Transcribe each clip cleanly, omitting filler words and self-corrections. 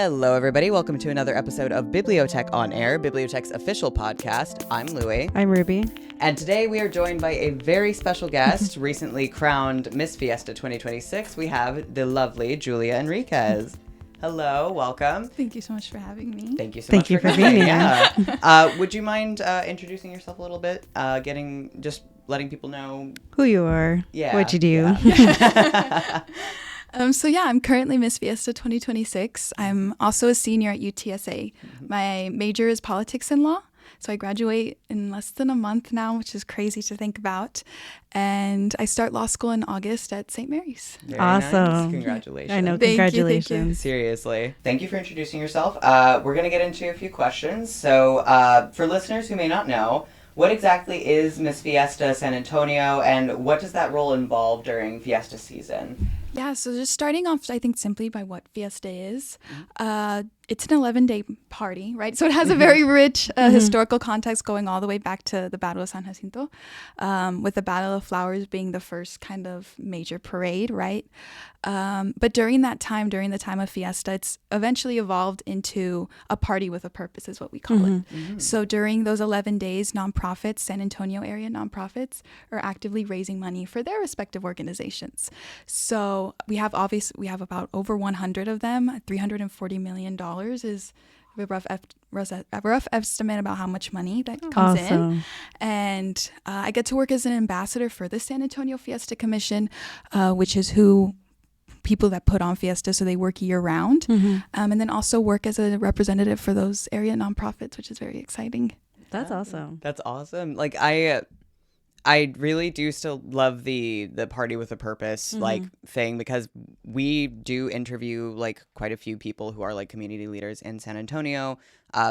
Hello, everybody. Welcome to another episode of BiblioTech on Air, BiblioTech's official podcast. I'm Louie. I'm Ruby. And today we are joined by a very special guest, recently crowned Miss Fiesta 2026. We have the lovely Julia Enriquez. Hello, welcome. Thank you so much for having me. Thank you so much for being here. Yeah. Would you mind introducing yourself a little bit? Letting people know Who you are, what you do. Yeah. I'm currently Miss Fiesta 2026. I'm also a senior at UTSA. My major is politics and law. So I graduate in less than a month now, which is crazy to think about. And I start law school in August at St. Mary's. Very awesome. Nice. Congratulations. I know. Thank you. Congratulations. Seriously. Thank you for introducing yourself. We're going to get into a few questions. So for listeners who may not know, what exactly is Miss Fiesta San Antonio, and what does that role involve during Fiesta season? Yeah, so just starting off, I think, simply by what Fiesta is. It's an 11-day party, right? So it has a very rich historical context going all the way back to the Battle of San Jacinto, with the Battle of Flowers being the first kind of major parade, right? But during the time of Fiesta, it's eventually evolved into a party with a purpose, is what we call it. So during those 11 days, nonprofits, San Antonio area nonprofits, are actively raising money for their respective organizations. So we have about over 100 of them. $340 million is a rough estimate about how much money that comes in. And I get to work as an ambassador for the San Antonio Fiesta Commission, which is people that put on Fiesta, so they work year round. And then also work as a representative for those area nonprofits, which is very exciting. That's awesome. That's awesome. Like I really do still love the party with a purpose like thing, because we do interview like quite a few people who are like community leaders in San Antonio,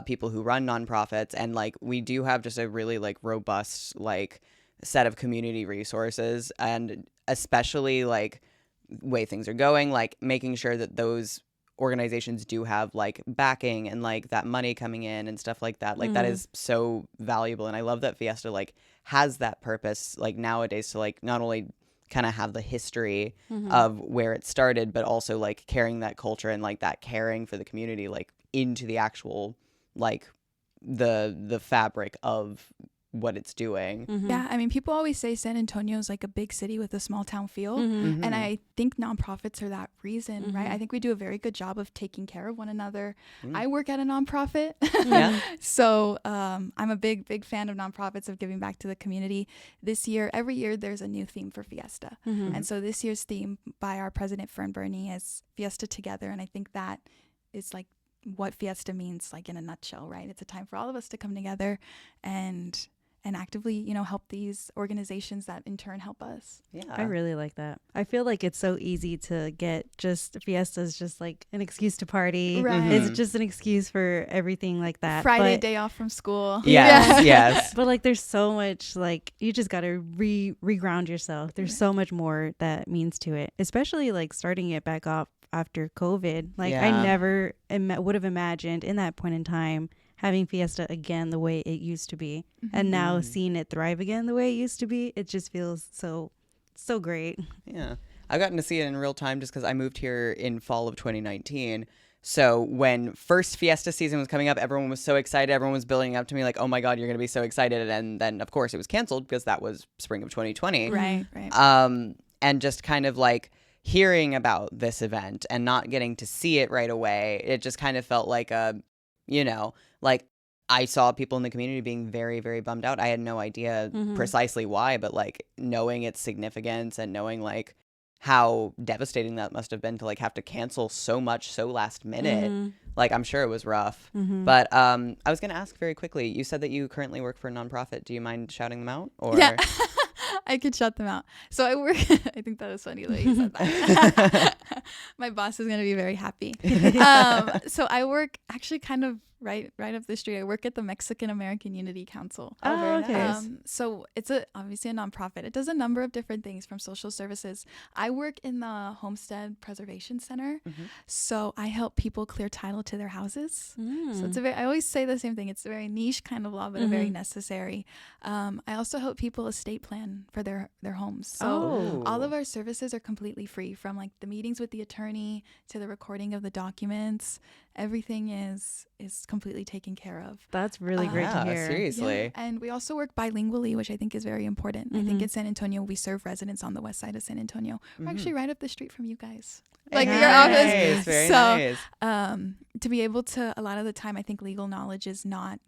people who run nonprofits, and like we do have just a really like robust like set of community resources, and especially like way things are going, like making sure that those organizations do have like backing and like that money coming in and stuff like that. Like that is so valuable, and I love that Fiesta like has that purpose like nowadays to like not only kind of have the history of where it started, but also like carrying that culture and like that caring for the community like into the actual like the fabric of what it's doing. Yeah, I mean, people always say San Antonio is like a big city with a small town feel. And I think nonprofits are that reason, right? I think we do a very good job of taking care of one another. I work at a nonprofit. So I'm a big fan of nonprofits, of giving back to the community. Every year, there's a new theme for Fiesta. And so this year's theme by our president, Fern Burney, is Fiesta Together. And I think that is like what Fiesta means, like in a nutshell, right? It's a time for all of us to come together and actively, help these organizations that in turn help us. Yeah. I really like that. I feel like it's so easy to get just Fiesta's just like an excuse to party. Right. It's just an excuse for everything like that. Friday, day off from school. Yes. But like there's so much, like you just got to reground yourself. There's so much more that means to it, especially like starting it back off after COVID. Like I never would have imagined in that point in time having Fiesta again the way it used to be, and now seeing it thrive again the way it used to be, it just feels so great. Yeah, I've gotten to see it in real time just because I moved here in fall of 2019. So when first Fiesta season was coming up, everyone was so excited. Everyone was building up to me like, oh my God, you're going to be so excited. And then, of course, it was canceled because that was spring of 2020. Right. And just kind of like hearing about this event and not getting to see it right away, it just kind of felt like like I saw people in the community being very, very bummed out. I had no idea precisely why, but like knowing its significance and knowing like how devastating that must have been to like have to cancel so much so last minute. Like I'm sure it was rough. But I was going to ask very quickly, you said that you currently work for a nonprofit. Do you mind shouting them out? Or Yeah. I could shut them out. So I work, I think that was funny that you said that. My boss is going to be very happy. So I work actually kind of right up the street. I work at the Mexican American Unity Council. Oh, very nice. So it's obviously a nonprofit. It does a number of different things, from social services. I work in the Homestead Preservation Center. So I help people clear title to their houses. So I always say the same thing. It's a very niche kind of law, but a very necessary. I also help people estate plan for their homes. So all of our services are completely free, from like the meetings with the attorney to the recording of the documents everything is completely taken care of. That's really great to hear. Seriously. Yeah. And we also work bilingually, which I think is very important. I think in San Antonio, we serve residents on the west side of San Antonio. We're actually right up the street from you guys. Like your office. Very nice. To be able to, a lot of the time, I think legal knowledge is not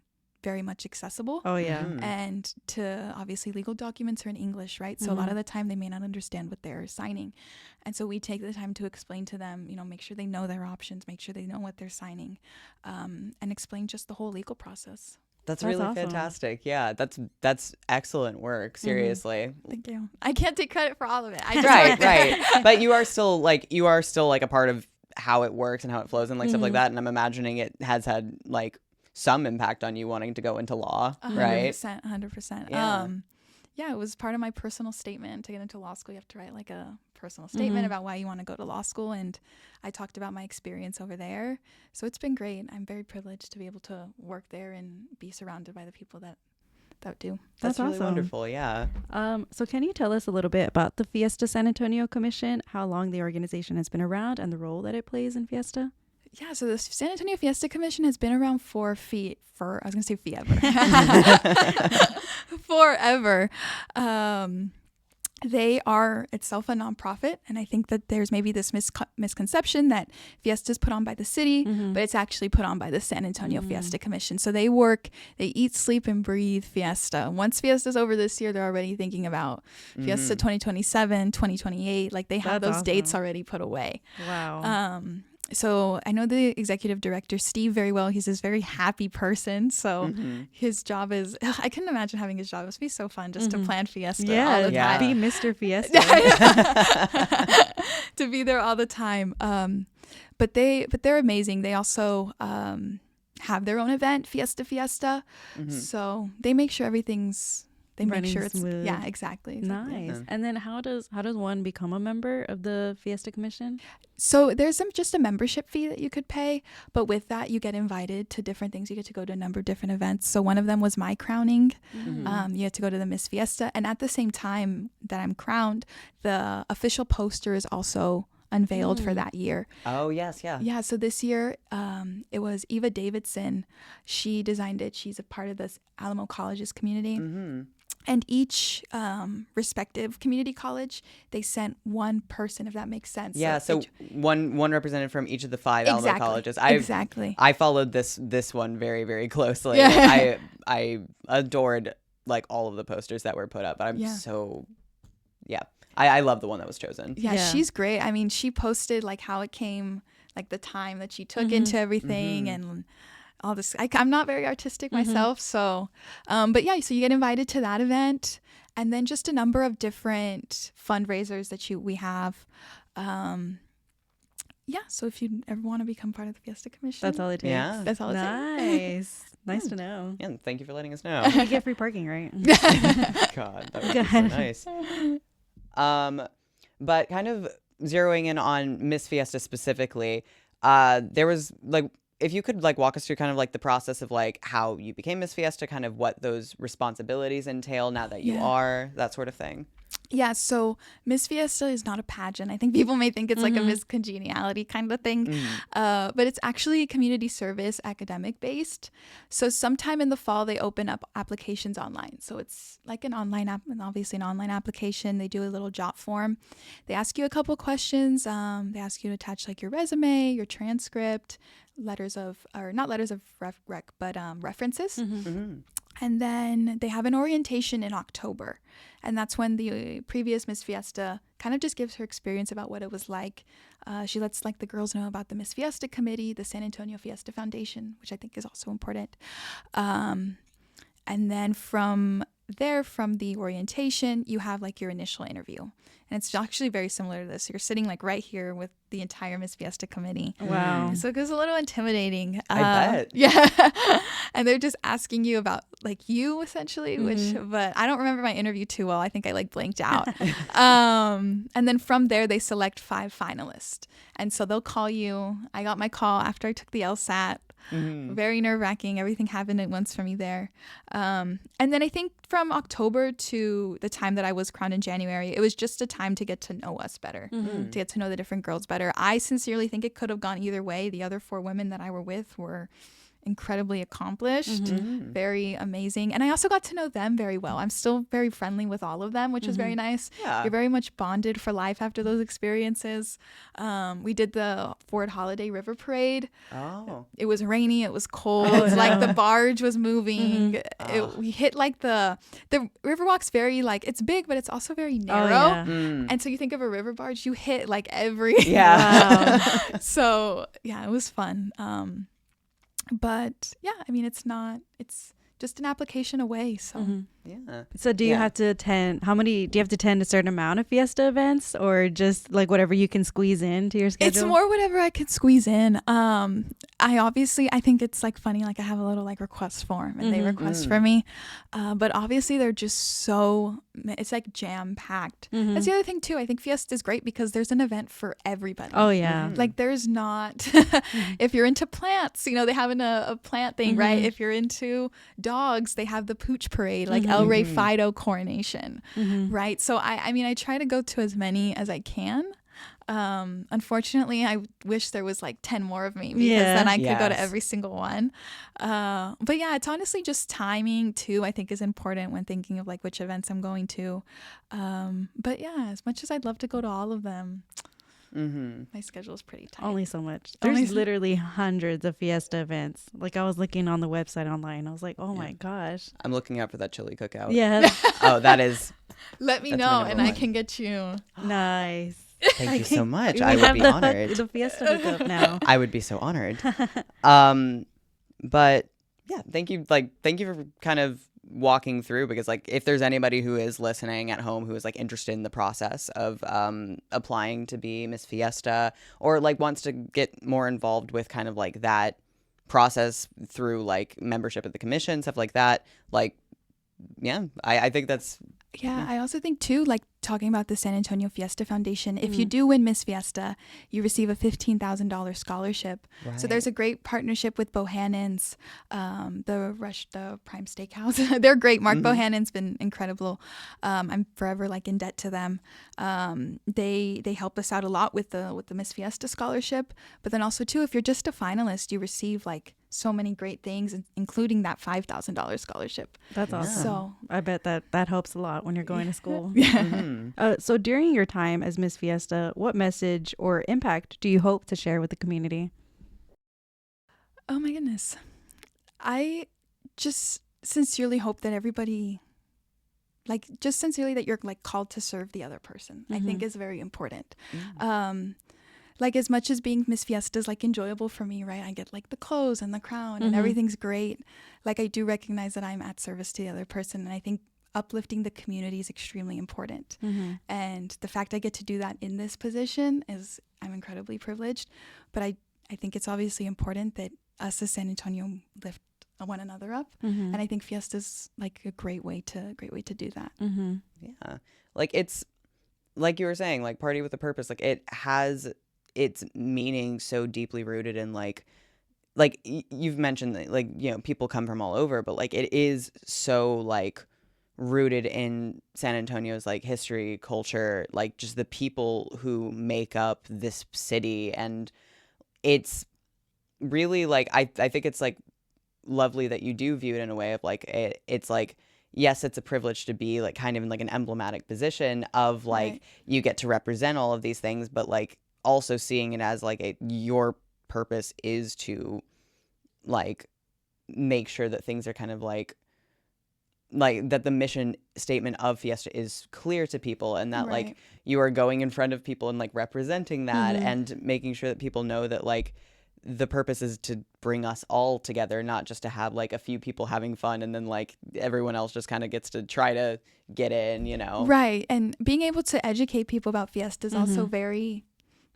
very much accessible. Oh yeah. And to obviously legal documents are in English, right? So a lot of the time they may not understand what they're signing. And so we take the time to explain to them, make sure they know their options, make sure they know what they're signing, and explain just the whole legal process. That's really awesome. Fantastic. Yeah, that's excellent work. Seriously. Thank you. I can't take credit for all of it. Right. But you are still like a part of how it works and how it flows and like stuff like that. And I'm imagining it has had like some impact on you wanting to go into law, 100%, right? 100%. Yeah, it was part of my personal statement to get into law school. You have to write like a personal statement about why you want to go to law school. And I talked about my experience over there. So it's been great. I'm very privileged to be able to work there and be surrounded by the people that do. That's really awesome. Wonderful. Yeah. So can you tell us a little bit about the Fiesta San Antonio Commission, how long the organization has been around and the role that it plays in Fiesta? Yeah, so the San Antonio Fiesta Commission has been around forever. Forever. They are itself a nonprofit, and I think that there's maybe this misconception that Fiesta is put on by the city, but it's actually put on by the San Antonio Fiesta Commission. So they eat, sleep, and breathe Fiesta. Once Fiesta's over this year, they're already thinking about Fiesta 2027, 2028. Like they have those dates already put away. Wow. So I know the executive director, Steve, very well. He's this very happy person. So his job is, I couldn't imagine having his job. It must be so fun just to plan Fiesta all the time. Be Mr. Fiesta. To be there all the time. But they're amazing. They also have their own event, Fiesta. So they make sure everything's running make sure smooth. Yeah, exactly. Nice. And then how does one become a member of the Fiesta Commission? So there's just a membership fee that you could pay, but with that you get invited to different things. You get to go to a number of different events. So one of them was my crowning. You had to go to the Miss Fiesta, and at the same time that I'm crowned, the official poster is also unveiled for that year. Oh yes, yeah. So this year it was Eva Davidson. She designed it. She's a part of this Alamo College's community. And each respective community college, they sent one person, if that makes sense. Yeah, so one representative from each of the 5 Alamo colleges. I followed this one very, very closely. Yeah. I adored like all of the posters that were put up. But I love the one that was chosen. Yeah, she's great. I mean, she posted like how it came, like the time that she took into everything and all this. I'm not very artistic myself, so but yeah, so you get invited to that event, and then just a number of different fundraisers that we have. So if you ever want to become part of the Fiesta Commission, that's all it takes. Yeah, that's all it takes. Nice to know. Yeah, thank you for letting us know. You get free parking, right? God, that would be so nice. But kind of zeroing in on Miss Fiesta specifically, there was like, if you could like walk us through kind of like the process of like how you became Miss Fiesta, kind of what those responsibilities entail now that you are, that sort of thing. Yeah, so Miss Fiesta is not a pageant. I think people may think it's like a Miss Congeniality kind of thing, but it's actually community service, academic based. So sometime in the fall, they open up applications online. So it's like an online app, and obviously an online application. They do a little job form. They ask you a couple questions. They ask you to attach like your resume, your transcript, references. And then they have an orientation in October. And that's when the previous Miss Fiesta kind of just gives her experience about what it was like. She lets like the girls know about the Miss Fiesta Committee, the San Antonio Fiesta Foundation, which I think is also important. And then from the orientation, you have like your initial interview. And it's actually very similar to this. You're sitting like right here with the entire Miss Fiesta committee. Wow. So it goes a little intimidating. I bet. Yeah. And they're just asking you about like you essentially, but I don't remember my interview too well. I think I like blanked out. And then from there, they select 5 finalists. And so they'll call you. I got my call after I took the LSAT. Very nerve-wracking. Everything happened at once for me there. And then I think from October to the time that I was crowned in January, it was just a time to get to know us better, to get to know the different girls better. I sincerely think it could have gone either way. The other 4 women that I were with were incredibly accomplished, very amazing. And I also got to know them very well. I'm still very friendly with all of them, which is very nice. Yeah. You're very much bonded for life after those experiences. We did the Ford Holiday River Parade. Oh. It was rainy. It was cold. It was like the barge was moving. We hit like the Riverwalk's very like, it's big, but it's also very narrow. And so you think of a river barge, you hit like every. So yeah, it was fun. But yeah, I mean, it's just an application away. So yeah. So do you have to attend, do you have to attend a certain amount of Fiesta events, or just like whatever you can squeeze into your schedule? It's more whatever I can squeeze in. I think it's like funny, like I have a little like request form and they request for me. But obviously they're just it's like jam packed. That's the other thing too. I think Fiesta is great because there's an event for everybody. Oh yeah. Like there's not, if you're into plants, you know, they have a plant thing, right? If you're into dogs, they have the pooch parade, like El Rey Fido coronation, right? So I mean, I try to go to as many as I can. Unfortunately, I wish there was like 10 more of me, because then I could go to every single one. But yeah, it's honestly just timing too, I think is important when thinking of like which events I'm going to. But yeah, as much as I'd love to go to all of them, my schedule is pretty tight. Only so much. There's literally hundreds of Fiesta events. Like I was looking on the website online. I was like, oh my gosh. I'm looking out for that chili cookout. Yeah. Oh, that is. Let me know and I can get you. Nice. Thank you so much. I would be honored. The Fiesta hookup now. I would be so honored. But yeah, thank you for kind of walking through, because like if there's anybody who is listening at home who is like interested in the process of applying to be Miss Fiesta, or like wants to get more involved with kind of like that process through like membership of the commission, stuff like that, like I think that's I also think too, like talking about the San Antonio Fiesta Foundation, if you do win Miss Fiesta, you receive a $15,000 scholarship. Right. So there's a great partnership with Bohannon's, the Prime Steakhouse. They're great. Mark Bohannon's been incredible. I'm forever like in debt to them. They help us out a lot with the Miss Fiesta scholarship, but then also too, if you're just a finalist, you receive like so many great things, including that $5,000 scholarship. That's awesome. So I bet that helps a lot when you're going to school. So during your time as Miss Fiesta, what message or impact do you hope to share with the community? Oh my goodness. I just sincerely hope that everybody, like just sincerely that you're like called to serve the other person, I think is very important. Like as much as being Miss Fiesta is like enjoyable for me, right? I get like the clothes and the crown and everything's great. Like I do recognize that I'm at service to the other person. And I think uplifting the community is extremely important. And the fact I get to do that in this position I'm incredibly privileged. But I think it's obviously important that us as San Antonio lift one another up. And I think Fiesta's like a great way to do that. Yeah. Like it's like you were saying, like Party with a Purpose, like it has its meaning so deeply rooted in like you've mentioned that, like, you know, people come from all over, but like it is so like rooted in San Antonio's like history, culture, like just the people who make up this city. And it's really like I think it's like lovely that you do view it in a way of like it's like, yes, it's a privilege to be like kind of in like an emblematic position of like you get to represent all of these things, but like also seeing it as like your purpose is to like make sure that things are kind of like that the mission statement of Fiesta is clear to people, and that like you are going in front of people and like representing that and making sure that people know that like the purpose is to bring us all together, not just to have like a few people having fun and then like everyone else just kind of gets to try to get in, you know? Right. And being able to educate people about Fiesta is also very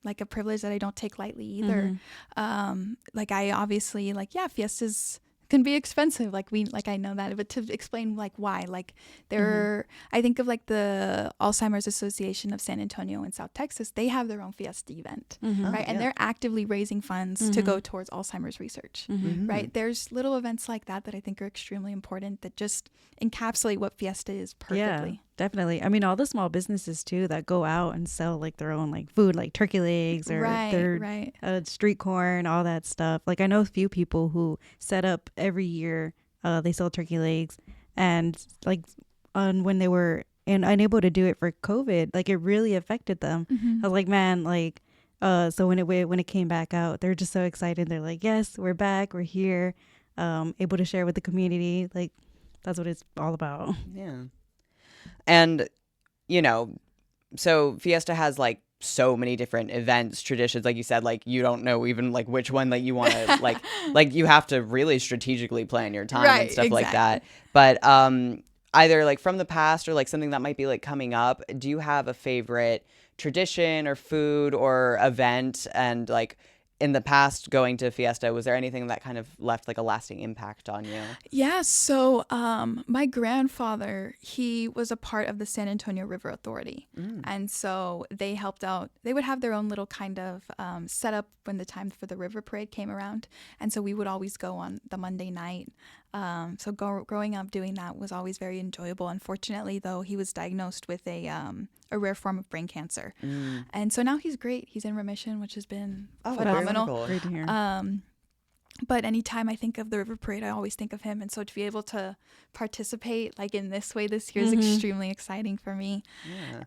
like a privilege that I don't take lightly either. Like I obviously like, Fiesta's can be expensive. Like I know that, but to explain like why, like I think of like the Alzheimer's Association of San Antonio in South Texas. They have their own Fiesta event, right? And they're actively raising funds to go towards Alzheimer's research, right? There's little events like that I think are extremely important that just encapsulate what Fiesta is perfectly. Yeah, definitely. I mean, all the small businesses too that go out and sell like their own like food, like turkey legs or their street corn, all that stuff. Like I know a few people who set up every year. They sell turkey legs, and like when they were unable to do it for COVID, like it really affected them. I was like, man, like so when it came back out, they're just so excited. They're like, yes, we're back, we're here, able to share with the community. Like that's what it's all about. Yeah. And so Fiesta has like so many different events, traditions, like you said, like you don't know even like which one that you want to like you have to really strategically plan your time and stuff like that. But either like from the past or like something that might be like coming up, do you have a favorite tradition or food or event? And like in the past going to Fiesta, was there anything that kind of left like a lasting impact on you? Yeah, so my grandfather, he was a part of the San Antonio River Authority. And so they helped out. They would have their own little kind of setup when the time for the river parade came around. And so we would always go on the Monday night. So growing up doing that was always very enjoyable. Unfortunately, though, he was diagnosed with a rare form of brain cancer. And so now he's great. He's in remission, which has been phenomenal. Great to hear. But anytime I think of the River Parade, I always think of him. And so to be able to participate like in this way this year is extremely exciting for me.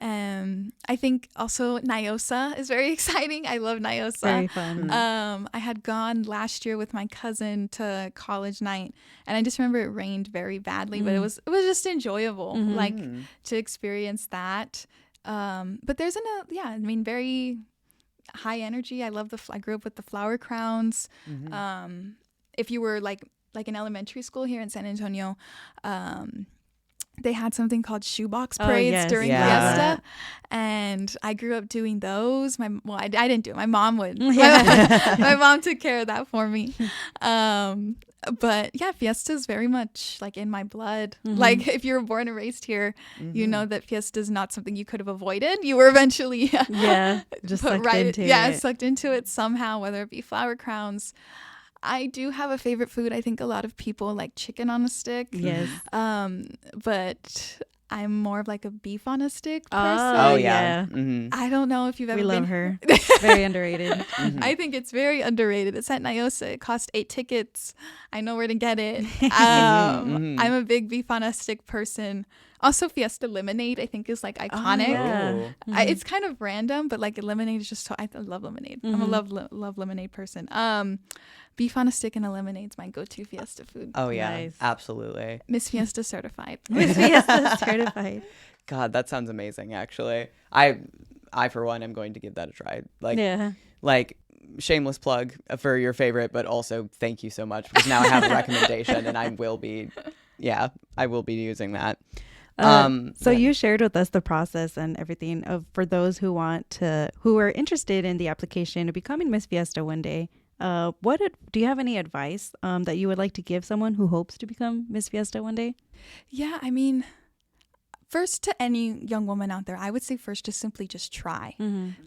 Yeah. I think also Nyosa is very exciting. I love Nyosa. Very fun. I had gone last year with my cousin to college night, and I just remember it rained very badly, but it was just enjoyable, like to experience that. But there's very high energy. I love I grew up with the flower crowns. If you were like in elementary school here in San Antonio, they had something called shoebox parades during Fiesta, and I grew up doing those. I didn't do it. My mom would. My mom took care of that for me. But yeah, Fiesta is very much like in my blood. Like if you were born and raised here, you know that Fiesta is not something you could have avoided. You were eventually just sucked into it somehow, whether it be flower crowns. I do have a favorite food. I think a lot of people like chicken on a stick. Yes. But I'm more of like a beef on a stick person. Oh yeah. I don't know if you've ever been. We love her. Very underrated. I think it's very underrated. It's at Nyosa. It cost 8 tickets. I know where to get it. I'm a big beef on a stick person. Also, Fiesta lemonade, I think, is like iconic. It's kind of random, but like lemonade is just so. I love lemonade. I'm a love lemonade person. Beef on a stick and a lemonade is my go-to Fiesta food. Oh yeah, nice. Absolutely. Miss Fiesta certified. Miss Fiesta certified. God, that sounds amazing. Actually, I for one am going to give that a try. Like shameless plug for your favorite, but also thank you so much because now I have a recommendation and I will be using that. So you shared with us the process and everything for those who are interested in the application of becoming Miss Fiesta one day. Do you have any advice that you would like to give someone who hopes to become Miss Fiesta one day? Yeah, I mean, first to any young woman out there, I would say first just simply just try.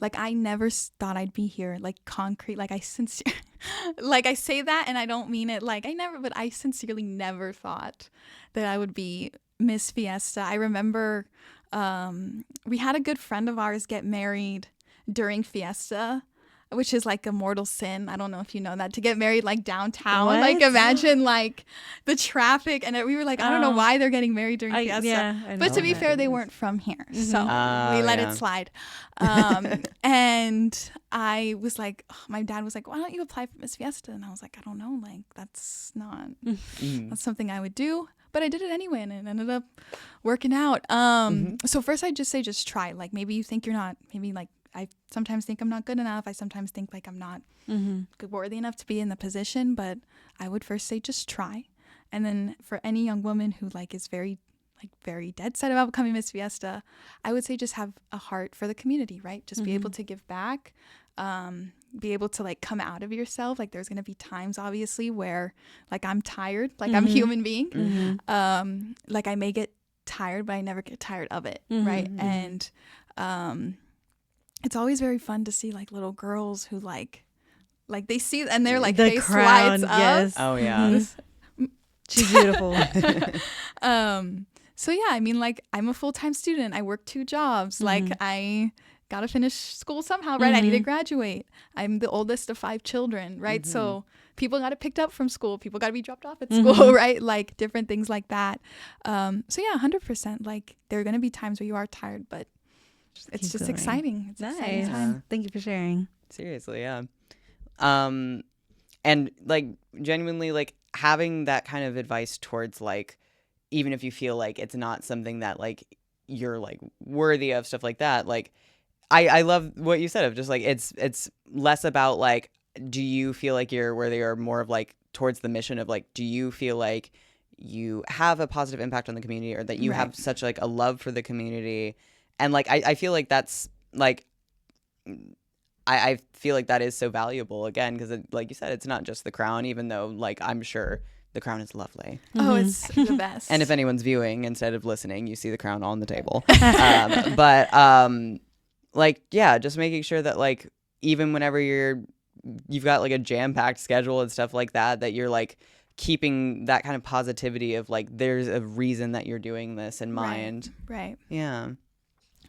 Like I never thought I'd be here, like concrete, like I say that and I don't mean it like but I sincerely never thought that I would be Miss Fiesta. I remember we had a good friend of ours get married during Fiesta, which is like a mortal sin. I don't know if you know that, to get married like downtown. What? Like imagine like the traffic, and we were like, I don't know why they're getting married during Fiesta. But to be fair, they weren't from here, so we let it slide. And I was like, my dad was like, why don't you apply for Miss Fiesta? And I was like, I don't know, like that's not that's something I would do. But I did it anyway, and it ended up working out. So first I'd just say just try. Like maybe you think you're not, maybe like I sometimes think I'm not good enough. I sometimes think like I'm not worthy enough to be in the position, but I would first say just try. And then for any young woman who like is very dead set about becoming Miss Fiesta, I would say just have a heart for the community, right? Just be able to give back. be able to like come out of yourself. Like there's going to be times obviously where like I'm tired, like I'm a human being. Like I may get tired, but I never get tired of it. Right. And it's always very fun to see like little girls who like they see and they're like the face crown, slides up. yes. Oh yeah. She's beautiful. So yeah, I mean, like I'm a full-time student. I work 2 jobs. Like I gotta finish school somehow, right? I need to graduate. I'm the oldest of 5 children, right? So people got it picked up from school. People got to be dropped off at school, right? Like different things like that. So yeah, 100%. Like there are gonna be times where you are tired, but it's just going. exciting. It's Nice. exciting time. Thank you for sharing. Seriously, yeah. And like genuinely like having that kind of advice towards like, even if you feel like it's not something that like you're like worthy of, stuff like that. Like I love what you said of just like, it's less about like, do you feel like you're worthy, or more of like towards the mission of like, do you feel like you have a positive impact on the community, or that you have such like a love for the community. And like, I feel like that's like, I feel like that is so valuable again, because like you said, it's not just the crown, even though like I'm sure the crown is lovely. Oh, it's the best. And if anyone's viewing instead of listening, you see the crown on the table. Like, yeah, just making sure that like, even whenever you've got like a jam-packed schedule and stuff like that, that you're like keeping that kind of positivity of like, there's a reason that you're doing this in mind. Right. Yeah.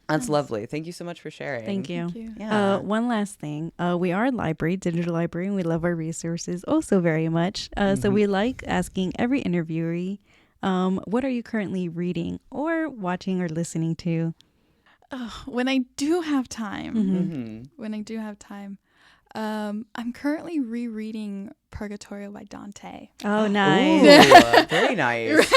That's lovely. Thank you so much for sharing. Thank you. Yeah. One last thing. We are a library, digital library, and we love our resources also very much. So we like asking every interviewee, what are you currently reading or watching or listening to? When I do have time, I'm currently rereading Purgatorio by Dante. Oh, nice. Ooh, very nice.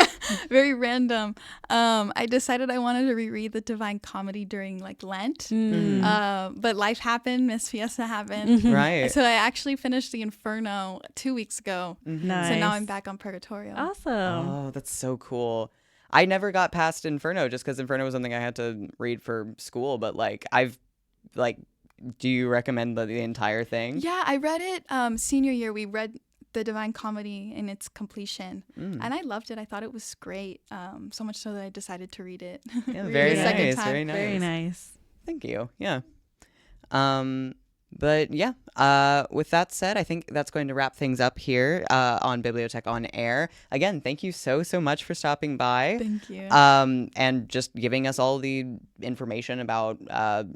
Very random. I decided I wanted to reread the Divine Comedy during like Lent, but life happened. Miss Fiesta happened. Right. So I actually finished the Inferno 2 weeks ago. Nice. So now I'm back on Purgatorio. Awesome. Oh, that's so cool. I never got past Inferno just because Inferno was something I had to read for school. But like, do you recommend the entire thing? Yeah, I read it senior year. We read the Divine Comedy in its completion, and I loved it. I thought it was great, so much so that I decided to read it. Yeah, read very it a second nice. time. Very nice. Very nice. Thank you. Yeah. But yeah, with that said, I think that's going to wrap things up here on BiblioTech on Air. Again, thank you so much for stopping by. Thank you. And just giving us all the information about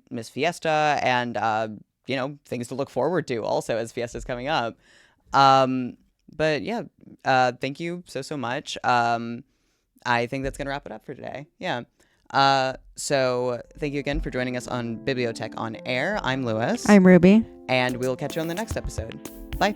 Miss Fiesta and things to look forward to also as Fiesta's coming up. But yeah, thank you so much. I think that's gonna wrap it up for today. Yeah. So thank you again for joining us on BiblioTech on Air. I'm Lewis. I'm Ruby. And we'll catch you on the next episode. Bye.